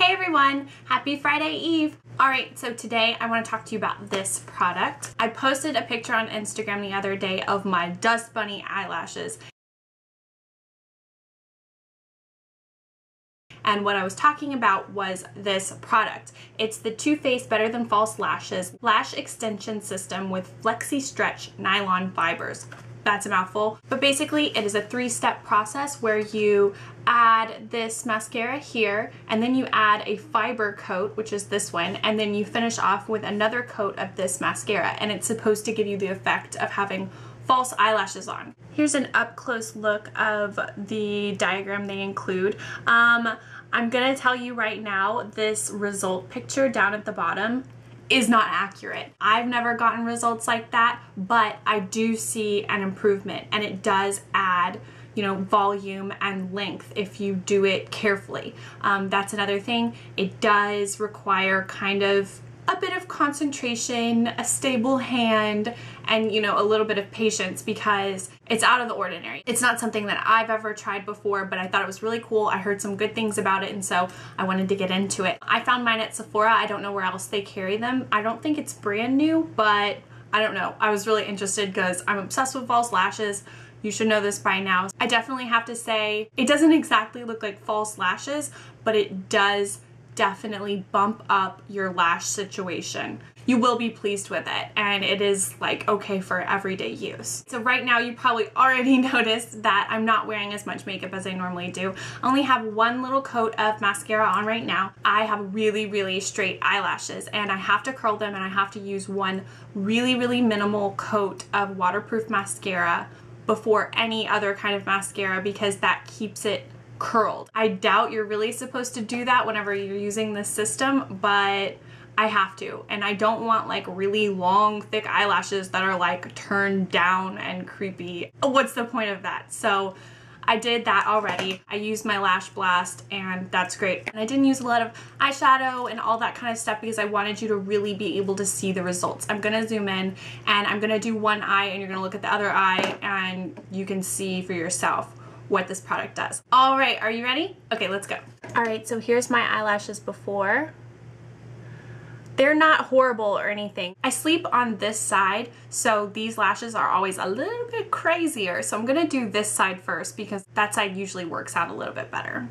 Hey everyone, happy Friday Eve. Alright, so today I want to talk to you about this product. I posted a picture on Instagram the other day of my Dust Bunny eyelashes. And what I was talking about was this product. It's the Too Faced Better Than False Lashes Lash Extension System with Flexi Stretch Nylon Fibers. That's a mouthful. But basically it is a three-step process where you add this mascara here, and then you add a fiber coat, which is this one, and then you finish off with another coat of this mascara, and it's supposed to give you the effect of having false eyelashes on. Here's an up-close look of the diagram they include. I'm gonna tell you right now, this result picture down at the bottom is not accurate. I've never gotten results like that, but I do see an improvement, and it does add, you know, volume and length if you do it carefully. That's another thing. It does require kind of a bit of concentration, a stable hand, and, you know, a little bit of patience because it's out of the ordinary. It's not something that I've ever tried before, but I thought it was really cool. I heard some good things about it, and so I wanted to get into it. I found mine at Sephora. I don't know where else they carry them. I don't think it's brand new, but I don't know. I was really interested because I'm obsessed with false lashes. You should know this by now. I definitely have to say, it doesn't exactly look like false lashes, but it does definitely bump up your lash situation. You will be pleased with it, and it is like okay for everyday use. So right now you probably already noticed that I'm not wearing as much makeup as I normally do. I only have one little coat of mascara on right now. I have really straight eyelashes, and I have to curl them, and I have to use one really minimal coat of waterproof mascara before any other kind of mascara because that keeps it curled. I doubt you're really supposed to do that whenever you're using this system, but I have to, and I don't want like really long thick eyelashes that are like turned down and creepy. What's the point of that? So I did that already. I used my Lash Blast, and that's great. And I didn't use a lot of eyeshadow and all that kind of stuff because I wanted you to really be able to see the results. I'm gonna zoom in, and I'm gonna do one eye, and you're gonna look at the other eye, and you can see for yourself what this product does. All right, are you ready? Okay, let's go. All right, so here's my eyelashes before. They're not horrible or anything. I sleep on this side, so these lashes are always a little bit crazier. So I'm gonna do this side first because that side usually works out a little bit better.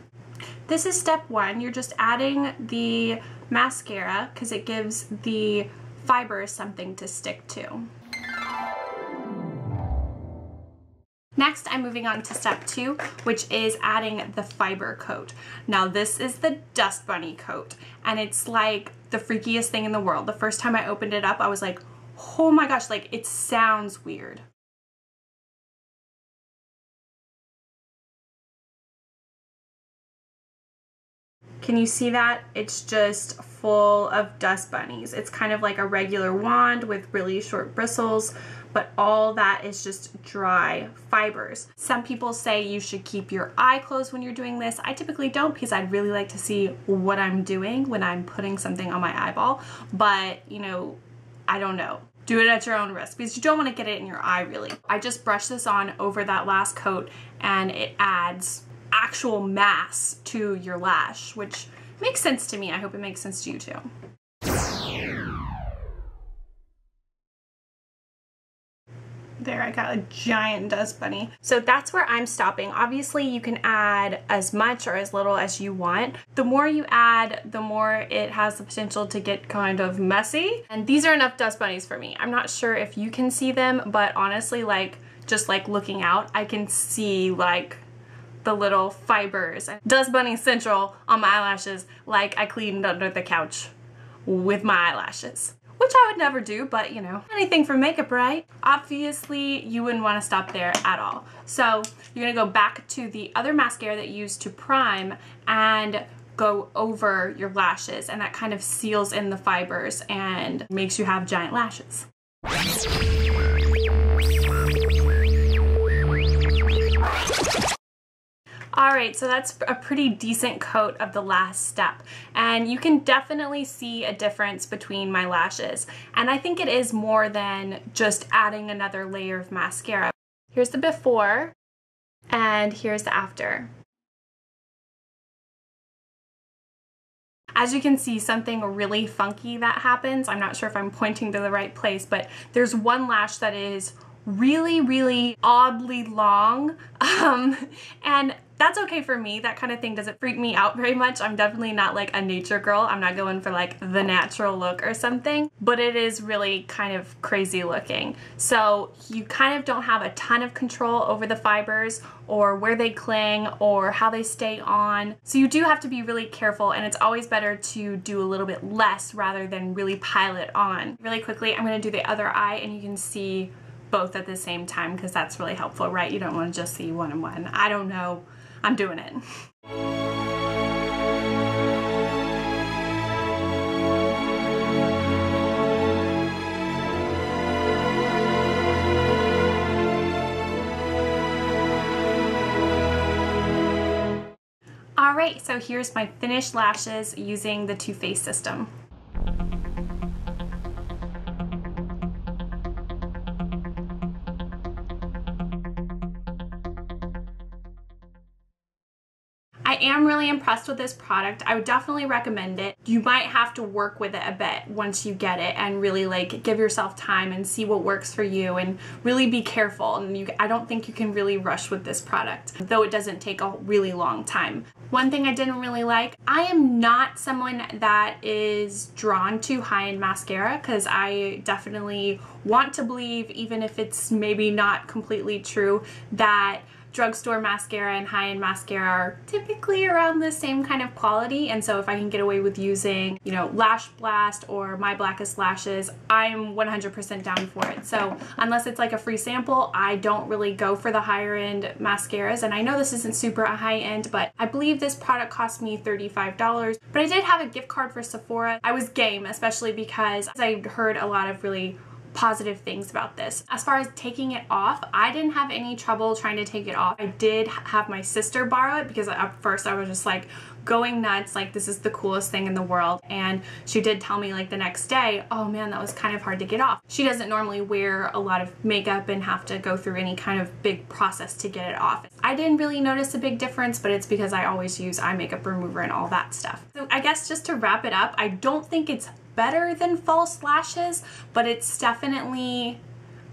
This is step one. You're just adding the mascara because it gives the fibers something to stick to. Next, I'm moving on to step two, which is adding the fiber coat. Now, this is the Dust Bunny coat, and it's like the freakiest thing in the world. The first time I opened it up, I was like, oh my gosh, like it sounds weird. Can you see that? It's just full of dust bunnies. It's kind of like a regular wand with really short bristles, but all that is just dry fibers. Some people say you should keep your eye closed when you're doing this. I typically don't because I'd really like to see what I'm doing when I'm putting something on my eyeball, but you know, I don't know. Do it at your own risk because you don't want to get it in your eye really. I just brushed this on over that last coat, and it adds actual mass to your lash, which makes sense to me. I hope it makes sense to you too. There, I got a giant dust bunny. So that's where I'm stopping. Obviously, you can add as much or as little as you want. The more you add, the more it has the potential to get kind of messy. And these are enough dust bunnies for me. I'm not sure if you can see them, but honestly, like, just like looking out, I can see like the little fibers. Dust Bunny Central on my eyelashes, like I cleaned under the couch with my eyelashes. Which I would never do, but you know, anything for makeup, right? Obviously, you wouldn't want to stop there at all. So you're gonna go back to the other mascara that you used to prime and go over your lashes, and that kind of seals in the fibers and makes you have giant lashes. Alright, so that's a pretty decent coat of the last step, and you can definitely see a difference between my lashes, and I think it is more than just adding another layer of mascara. Here's the before, and here's the after. As you can see, something really funky that happens. I'm not sure if I'm pointing to the right place, but there's one lash that is really oddly long, and that's okay for me. That kind of thing doesn't freak me out very much. I'm definitely not like a nature girl. I'm not going for like the natural look or something, but it is really kind of crazy looking. So you kind of don't have a ton of control over the fibers or where they cling or how they stay on. So you do have to be really careful, and it's always better to do a little bit less rather than really pile it on. Really quickly, I'm going to do the other eye, and you can see both at the same time because that's really helpful, right? You don't want to just see one and one. I don't know. I'm doing it. Alright, so here's my finished lashes using the Too Faced system. I am really impressed with this product. I would definitely recommend it. You might have to work with it a bit once you get it and really like give yourself time and see what works for you and really be careful. And I don't think you can really rush with this product, though it doesn't take a really long time. One thing I didn't really like, I am not someone that is drawn to high-end mascara because I definitely want to believe, even if it's maybe not completely true, that drugstore mascara and high-end mascara are typically around the same kind of quality, and so if I can get away with using, you know, Lash Blast or My Blackest Lashes, I'm 100% down for it. So unless it's like a free sample, I don't really go for the higher end mascaras, and I know this isn't super high end, but I believe this product cost me $35, but I did have a gift card for Sephora. I was game, especially because I heard a lot of really positive things about this. As far as taking it off, I didn't have any trouble trying to take it off. I did have my sister borrow it because at first I was just like going nuts, like this is the coolest thing in the world, and she did tell me like the next day, oh man, that was kind of hard to get off. She doesn't normally wear a lot of makeup and have to go through any kind of big process to get it off. I didn't really notice a big difference, but it's because I always use eye makeup remover and all that stuff. So I guess just to wrap it up, I don't think it's better than false lashes, but it's definitely,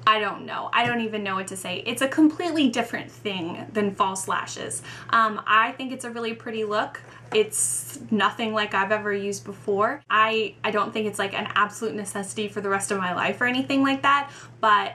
I don't know. I don't even know what to say. It's a completely different thing than false lashes. I think it's a really pretty look. It's nothing like I've ever used before. I don't think it's like an absolute necessity for the rest of my life or anything like that, but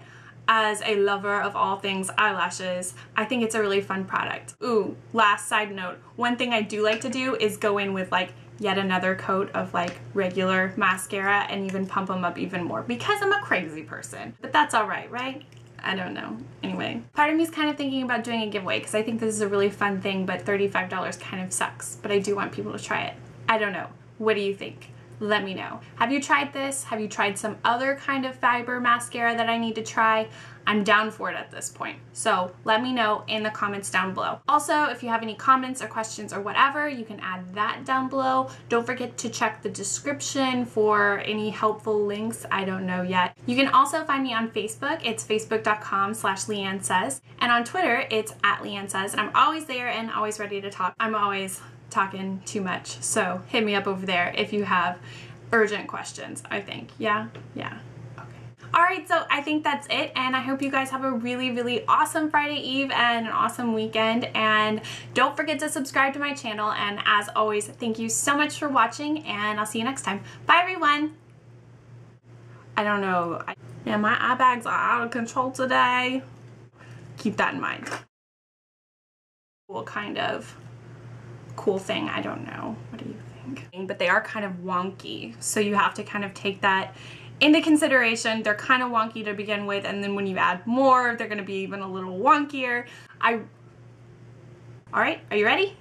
as a lover of all things eyelashes, I think it's a really fun product. Ooh, last side note, one thing I do like to do is go in with like yet another coat of like regular mascara and even pump them up even more because I'm a crazy person. But that's alright, right? I don't know. Anyway, part of me is kind of thinking about doing a giveaway because I think this is a really fun thing, but $35 kind of sucks. But I do want people to try it. I don't know. What do you think? Let me know. Have you tried this? Have you tried some other kind of fiber mascara that I need to try? I'm down for it at this point. So let me know in the comments down below. Also, if you have any comments or questions or whatever, you can add that down below. Don't forget to check the description for any helpful links. I don't know yet. You can also find me on Facebook. It's facebook.com/LeighAnnSays. And on Twitter, it's @LeighAnnSays. And I'm always there and always ready to talk. I'm always talking too much. So hit me up over there if you have urgent questions, I think. Yeah? Yeah. Alright, so I think that's it, and I hope you guys have a really awesome Friday Eve and an awesome weekend, and don't forget to subscribe to my channel, and as always, thank you so much for watching, and I'll see you next time. Bye everyone! I don't know, yeah, my eye bags are out of control today. Keep that in mind. Cool kind of cool thing, I don't know. What do you think? But they are kind of wonky, so you have to kind of take that into consideration. They're kind of wonky to begin with, and then when you add more, they're going to be even a little wonkier. Alright, are you ready?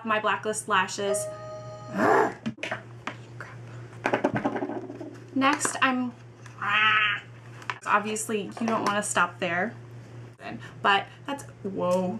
My Blacklist lashes. Next, obviously, you don't want to stop there, but that's, whoa.